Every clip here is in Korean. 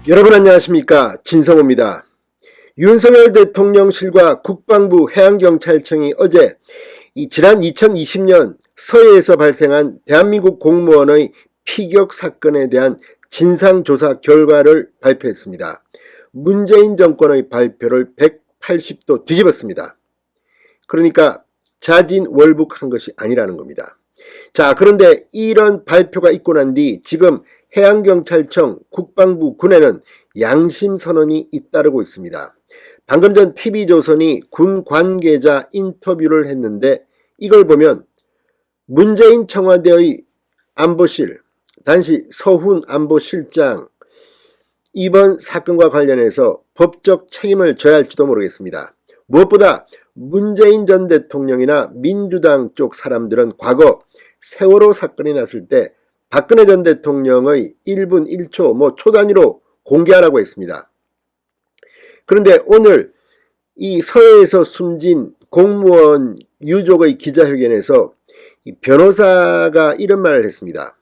여러분 안녕하십니까, 진성호입니다. 윤석열 대통령실과 국방부 해양경찰청이 어제 지난 2020년 서해에서 발생한 대한민국 공무원의 피격 사건에 대한 진상조사 결과를 발표했습니다. 문재인 정권의 발표를 180도 뒤집었습니다. 그러니까 자진월북한 것이 아니라는 겁니다. 자, 그런데 이런 발표가 있고 난 뒤 지금 해양경찰청, 국방부, 군에는 양심선언이 잇따르고 있습니다. 방금 전 TV조선이 군 관계자 인터뷰를 했는데 이걸 보면 문재인 청와대의 안보실, 당시 서훈 안보실장 이번 사건과 관련해서 법적 책임을 져야 할지도 모르겠습니다. 무엇보다 문재인 전 대통령이나 민주당 쪽 사람들은 과거 세월호 사건이 났을 때 박근혜 전 대통령의 1분 1초 초 단위로 공개하라고 했습니다. 그런데 오늘 이 서해에서 숨진 공무원 유족의 기자회견에서 변호사가 이런 말을 했습니다.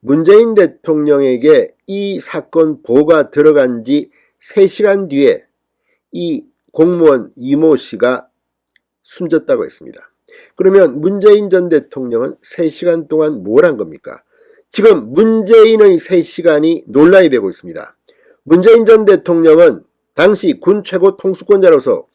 문재인 대통령에게 이 사건 보고가 들어간 지 3시간 뒤에 이 공무원 이모 씨가 숨졌다고 했습니다. 그러면 문재인 전 대통령은 3시간 동안 뭘 한 겁니까? 지금 문재인의 3시간이 논란이 되고 있습니다. 문재인 전 대통령은 당시 군 최고 통수권자로서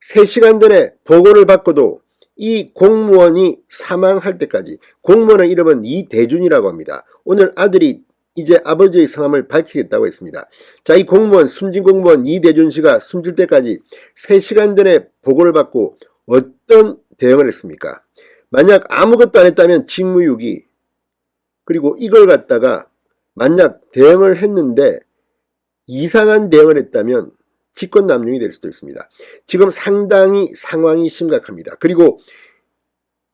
3시간 전에 보고를 받고도 이 공무원이 사망할 때까지, 공무원의 이름은 이대준이라고 합니다. 오늘 아들이 이제 아버지의 성함을 밝히겠다고 했습니다. 자, 이 공무원, 숨진 공무원 이대준 씨가 숨질 때까지 3시간 전에 보고를 받고 어떤 대응을 했습니까? 만약 아무것도 안 했다면 직무유기, 그리고 이걸 갖다가 만약 대응을 했는데 이상한 대응을 했다면 직권남용이 될 수도 있습니다. 지금 상당히 상황이 심각합니다. 그리고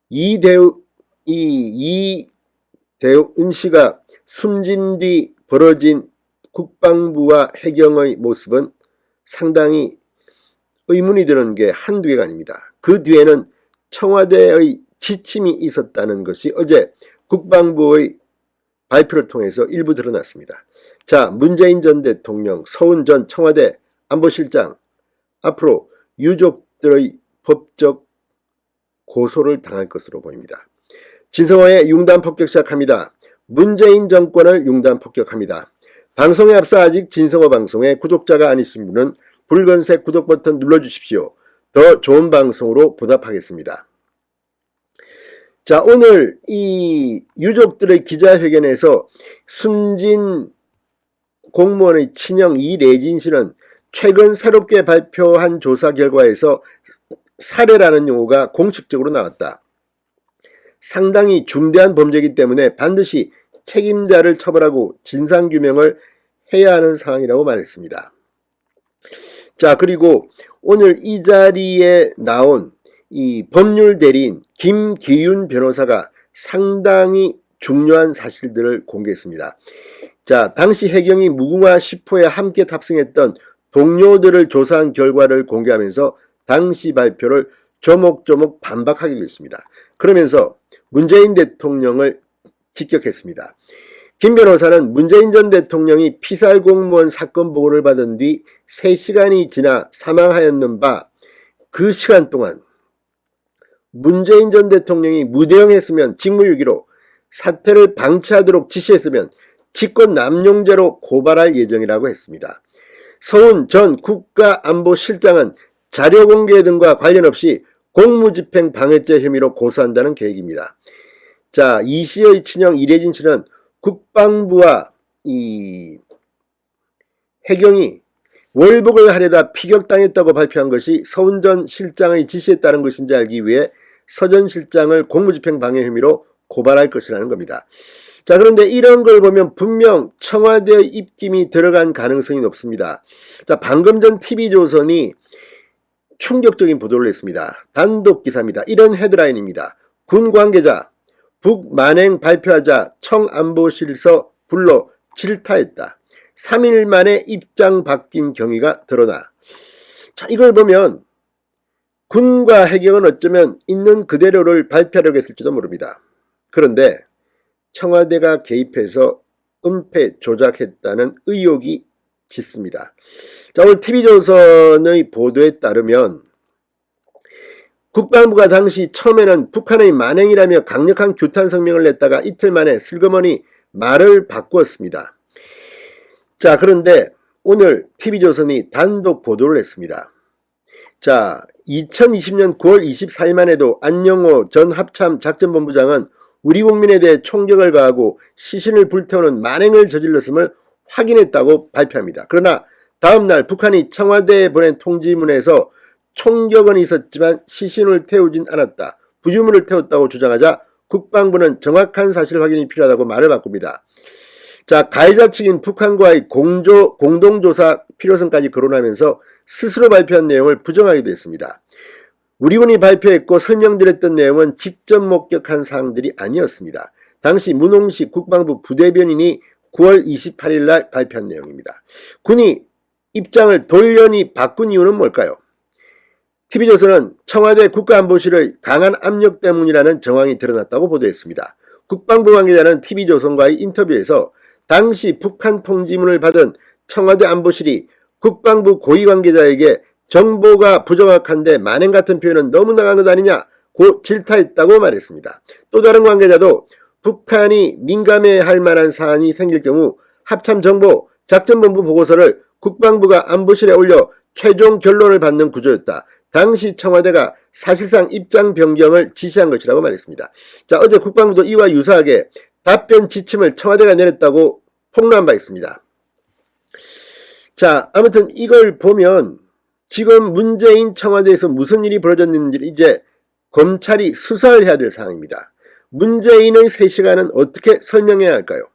이대은 씨가 숨진 뒤 벌어진 국방부와 해경의 모습은 상당히 의문이 드는 게 한두 개가 아닙니다. 그 뒤에는 청와대의 지침이 있었다는 것이 어제 국방부의 발표를 통해서 일부 드러났습니다. 자, 문재인 전 대통령, 서훈 전 청와대 안보실장, 앞으로 유족들의 법적 고소를 당할 것으로 보입니다. 진성호의 융단 폭격 시작합니다. 문재인 정권을 융단 폭격합니다. 방송에 앞서 아직 진성호 방송의 구독자가 아니신 분은 붉은색 구독 버튼 눌러주십시오. 더 좋은 방송으로 보답하겠습니다. 자, 오늘 이 유족들의 기자회견에서 숨진 공무원의 친형 이래진 씨는 최근 새롭게 발표한 조사 결과에서 살해라는 용어가 공식적으로 나왔다. 상당히 중대한 범죄이기 때문에 반드시 책임자를 처벌하고 진상규명을 해야 하는 상황이라고 말했습니다. 자, 그리고 오늘 이 자리에 나온 이 법률 대리인 김기윤 변호사가 상당히 중요한 사실들을 공개했습니다. 자, 당시 해경이 무궁화 10호에 함께 탑승했던 동료들을 조사한 결과를 공개하면서 당시 발표를 조목조목 반박하기도 했습니다. 그러면서 문재인 대통령을 직격했습니다. 김 변호사는 문재인 전 대통령이 피살 공무원 사건 보고를 받은 뒤 3시간이 지나 사망하였는 바 그 시간 동안 문재인 전 대통령이 무대응했으면 직무유기로, 사태를 방치하도록 지시했으면 직권남용죄로 고발할 예정이라고 했습니다. 서훈 전 국가안보실장은 자료 공개 등과 관련 없이 공무집행 방해죄 혐의로 고소한다는 계획입니다. 자, 이 씨의 친형 이래진 씨는 국방부와 이 해경이 월북을 하려다 피격당했다고 발표한 것이 서훈 전 실장의 지시에 따른 것인지 알기 위해 서 전 실장을 공무집행 방해 혐의로 고발할 것이라는 겁니다. 자, 그런데 이런 걸 보면 분명 청와대의 입김이 들어간 가능성이 높습니다. 자, 방금 전 TV조선이 충격적인 보도를 했습니다. 단독 기사입니다. 이런 헤드라인입니다. 군 관계자 북만행 발표하자 청안보실서 불러 질타했다. 3일 만에 입장 바뀐 경위가 드러나. 자, 이걸 보면 군과 해경은 어쩌면 있는 그대로를 발표하려고 했을지도 모릅니다. 그런데 청와대가 개입해서 은폐 조작했다는 의혹이 짓습니다. 자, 오늘 TV조선의 보도에 따르면 국방부가 당시 처음에는 북한의 만행이라며 강력한 규탄 성명을 냈다가 이틀 만에 슬그머니 말을 바꾸었습니다. 자, 그런데 오늘 TV조선이 단독 보도를 했습니다. 자, 2020년 9월 24일만 해도 안영호 전 합참 작전본부장은 우리 국민에 대해 총격을 가하고 시신을 불태우는 만행을 저질렀음을 확인했다고 발표합니다. 그러나 다음날 북한이 청와대에 보낸 통지문에서 총격은 있었지만 시신을 태우진 않았다, 부유물을 태웠다고 주장하자 국방부는 정확한 사실 확인이 필요하다고 말을 바꿉니다. 자, 가해자 측인 북한과의 공동조사 필요성까지 거론하면서 스스로 발표한 내용을 부정하기도 했습니다. 우리 군이 발표했고 설명드렸던 내용은 직접 목격한 사항들이 아니었습니다. 당시 문홍식 국방부 부대변인이 9월 28일 날 발표한 내용입니다. 군이 입장을 돌연히 바꾼 이유는 뭘까요? TV조선은 청와대 국가안보실의 강한 압력 때문이라는 정황이 드러났다고 보도했습니다. 국방부 관계자는 TV조선과의 인터뷰에서 당시 북한 통지문을 받은 청와대 안보실이 국방부 고위 관계자에게 정보가 부정확한데 만행 같은 표현은 너무 나간 것 아니냐고 질타했다고 말했습니다. 또 다른 관계자도 북한이 민감해할 만한 사안이 생길 경우 합참정보 작전본부 보고서를 국방부가 안보실에 올려 최종 결론을 받는 구조였다. 당시 청와대가 사실상 입장 변경을 지시한 것이라고 말했습니다. 자, 어제 국방부도 이와 유사하게 답변 지침을 청와대가 내렸다고 폭로한 바 있습니다. 자, 아무튼 이걸 보면 지금 문재인 청와대에서 무슨 일이 벌어졌는지를 이제 검찰이 수사를 해야 될 상황입니다. 문재인의 3시간은 어떻게 설명해야 할까요?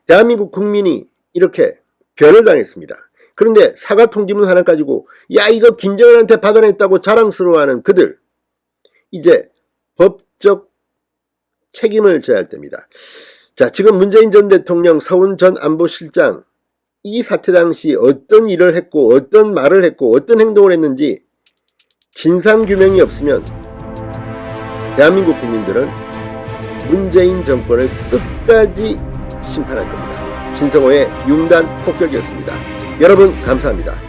대한민국 국민이 이렇게 변을 당했습니다. 그런데 사과 통지문 하나 가지고 야, 이거 김정은한테 받아냈다고 자랑스러워하는 그들, 이제 법적 책임을 져야 할 때입니다. 자, 지금 문재인 전 대통령, 서훈 전 안보실장, 이 사태 당시 어떤 일을 했고 어떤 말을 했고 어떤 행동을 했는지 진상규명이 없으면 대한민국 국민들은 문재인 정권을 끝까지 심판할 겁니다. 신성호의 융단 폭격이었습니다. 여러분 감사합니다.